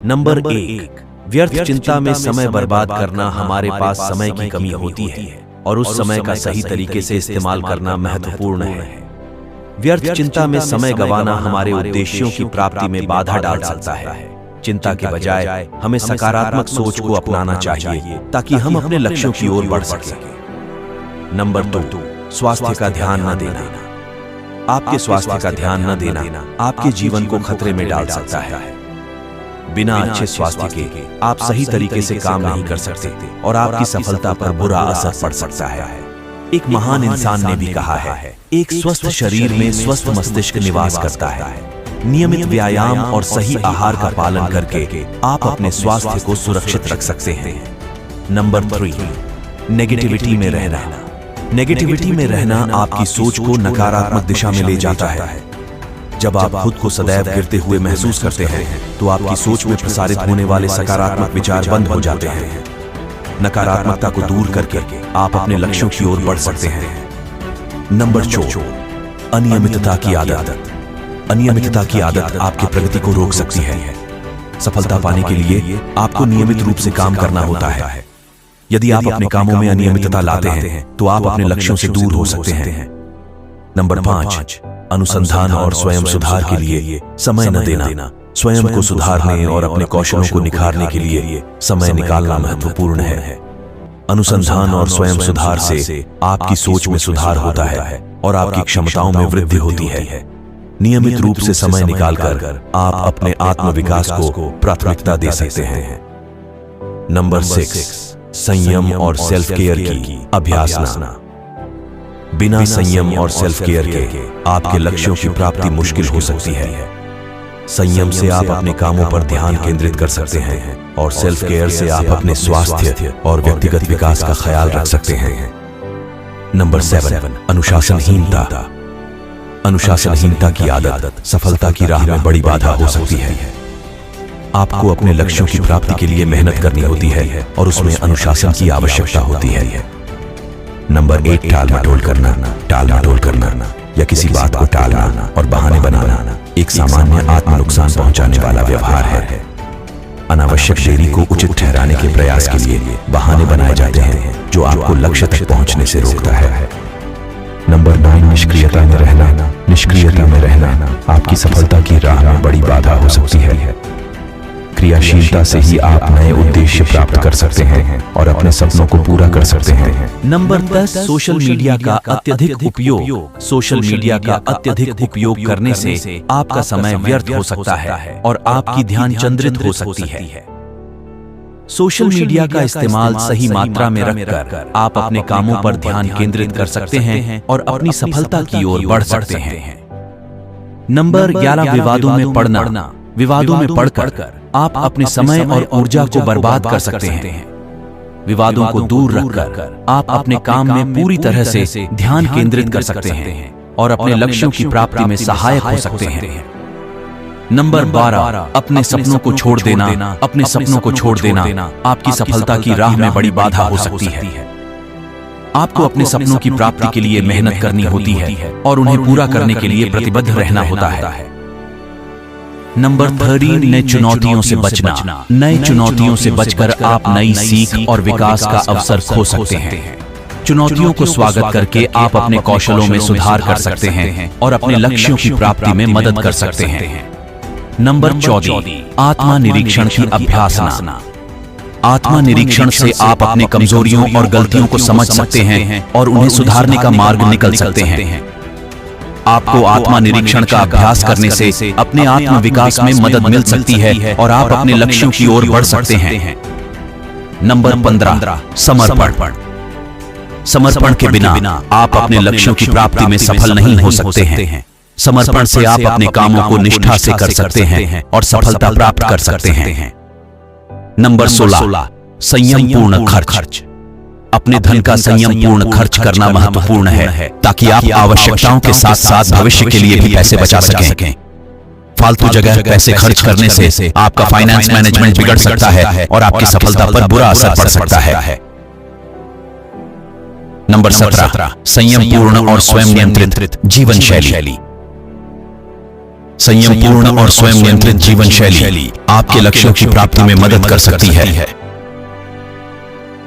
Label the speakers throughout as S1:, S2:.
S1: Number 1, व्यर्थ चिंता में समय बर्बाद करना। हमारे पास समय की कमी होती है और उस समय का सही तरीके से इस्तेमाल करना महत्वपूर्ण है। व्यर्थ चिंता में समय गंवाना हमारे उद्देश्यों की प्राप्ति में बाधा डाल सकता है। चिंता के बजाय हमें सकारात्मक सोच को अपनाना चाहिए ताकि हम अपने लक्ष्यों की ओर बढ़ सकें। नंबर 2, स्वास्थ्य का ध्यान न देना। आपके स्वास्थ्य का ध्यान न देना आपके जीवन को खतरे में डाल सकता है। बिना अच्छे स्वास्थ्य के आप सही तरीके से काम नहीं कर सकते और आपकी सफलता पर बुरा असर पड़ सकता है। एक महान इंसान ने भी कहा है, एक स्वस्थ शरीर में स्वस्थ मस्तिष्क निवास करता है। नियमित व्यायाम और सही आहार का पालन करके आप अपने स्वास्थ्य को सुरक्षित रख सकते हैं। नंबर 3, नेगेटिविटी में रहना। नेगेटिविटी में रहना आपकी सोच को नकारात्मक दिशा में ले जाता है। जब आप खुद को सदैव गिरते हुए महसूस करते हैं तो आपकी सोच में प्रसारित होने वाले सकारात्मक विचार बंद हो जाते हैं। नकारात्मकता को दूर करके आप अपने लक्ष्यों की ओर बढ़ सकते हैं। नंबर 4, अनियमितता की आदत। अनियमितता की आदत आपकी प्रगति को रोक सकती है। सफलता पाने के लिए आपको नियमित रूप से काम करना होता है। यदि आप अपने कामों में अनियमितता लाते हैं तो आप अपने लक्ष्यों से दूर हो सकते हैं। नंबर 5, अनुसंधान और स्वयं सुधार के लिए समय न देना। स्वयं को सुधारने और अपने कौशलों को निखारने के लिए समय निकालना महत्वपूर्ण है। अनुसंधान और स्वयं सुधार से आपकी सोच में सुधार होता है और आपकी क्षमताओं में वृद्धि होती है। नियमित रूप से समय निकालकर आप अपने आत्मविकास को प्राथमिकता दे सकते हैं। नंबर 6, संयम और सेल्फ केयर की अभ्यास। बिना संयम और सेल्फ केयर के आपके लक्ष्यों की प्राप्ति मुश्किल हो सकती है। संयम से आप अपने कामों पर ध्यान केंद्रित कर सकते हैं और सेल्फ केयर से आप अपने स्वास्थ्य और व्यक्तिगत विकास का ख्याल रख सकते हैं। नंबर 7, अनुशासनहीनता। अनुशासनहीनता की आदत सफलता की राह में बड़ी बाधा हो सकती है। आपको अपने लक्ष्यों की प्राप्ति के लिए मेहनत करनी होती है और उसमें अनुशासन की आवश्यकता होती है। नंबर 8, टाल मटोल करना। टाल मटोल करना या किसी बात को टालना और बहाने बनाना एक सामान्य आत्म नुकसान पहुंचाने वाला व्यवहार है। अनावश्यक देरी को उचित ठहराने के प्रयास के लिए बहाने बनाए जाते हैं जो आपको लक्ष्य तक पहुंचने से रोकता है। नंबर 9, निष्क्रियता में रहना। निष्क्रियता में रहना आपकी सफलता की राह में बड़ी बाधा हो सकती है। क्रियाशीलता से ही आप नए उद्देश्य प्राप्त कर सकते हैं और अपने सपनों को पूरा कर सकते हैं। नंबर 10, सोशल मीडिया का अत्यधिक उपयोग। सोशल मीडिया का अत्यधिक उपयोग करने से आपका समय व्यर्थ हो सकता है और आपकी ध्यान केंद्रित हो सकती है। सोशल मीडिया का इस्तेमाल सही मात्रा में रखकर आप अपने कामों पर ध्यान केंद्रित कर सकते हैं और अपनी सफलता की ओर बढ़ सकते हैं। नंबर 11, विवादों में पड़ना। विवादों में पड़कर आप अपने समय और ऊर्जा को बर्बाद कर सकते हैं। विवादों को दूर रखकर आप अपने काम में पूरी तरह से ध्यान केंद्रित कर सकते हैं और अपने लक्ष्यों की प्राप्ति में सहायक हो सकते हैं। नंबर 12, अपने सपनों को छोड़ देना। अपने सपनों को छोड़ देना आपकी सफलता की राह में बड़ी बाधा हो सकती है। आपको अपने सपनों की प्राप्ति के लिए मेहनत करनी होती है और उन्हें पूरा करने के लिए प्रतिबद्ध रहना होता है। नंबर 13, नई चुनौतियों से बचना। नई चुनौतियों से बचकर आप नई सीख और विकास का अवसर खो सकते हैं। चुनौतियों को स्वागत करके आप अपने कौशलों में सुधार कर सकते हैं और अपने लक्ष्यों की प्राप्ति में मदद कर सकते हैं। नंबर 14, आत्मा निरीक्षण की अभ्यास। आत्मा निरीक्षण से आप अपने कमजोरियों और गलतियों को समझ सकते हैं और उन्हें सुधारने का मार्ग निकल सकते हैं। आपको आत्मा निरीक्षण का अभ्यास करने से अपने आत्म विकास में मदद मिल सकती है और आप अपने लक्ष्यों की ओर बढ़ सकते हैं। नंबर 15, समर्पण। समर्पण के बिना आप अपने लक्ष्यों की प्राप्ति में सफल नहीं हो सकते हैं। समर्पण से आप अपने कामों को निष्ठा से कर सकते हैं और सफलता प्राप्त कर सकते हैं। नंबर 16, संयम पूर्ण खर्च। अपने धन का संयम पूर्ण खर्च करना महत्वपूर्ण है ताकि आप आवश्यकताओं के साथ साथ भविष्य के लिए भी पैसे बचा सकें। फालतू जगह पैसे खर्च करने से आपका फाइनेंस मैनेजमेंट बिगड़ सकता है और आपकी सफलता पर बुरा असर पड़ सकता है। नंबर 17, संयम पूर्ण और स्वयं नियंत्रित जीवन शैली।
S2: संयमपूर्ण और स्वयं नियंत्रित जीवन शैली आपके लक्ष्यों की प्राप्ति में मदद कर सकती है।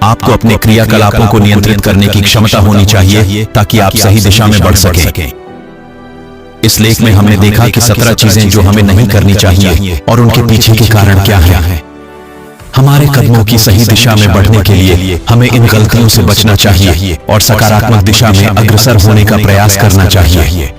S2: आपको अपने क्रियाकलापों को नियंत्रित करने की क्षमता होनी चाहिए ताकि आप सही दिशा में बढ़ सकें। इस लेख में हमने देखा कि 17 चीजें जो हमें नहीं करनी चाहिए और उनके पीछे के कारण क्या हैं। हमारे कदमों की सही दिशा में बढ़ने के लिए हमें इन गलतियों से बचना चाहिए और सकारात्मक दिशा में अग्रसर होने का प्रयास करना चाहिए।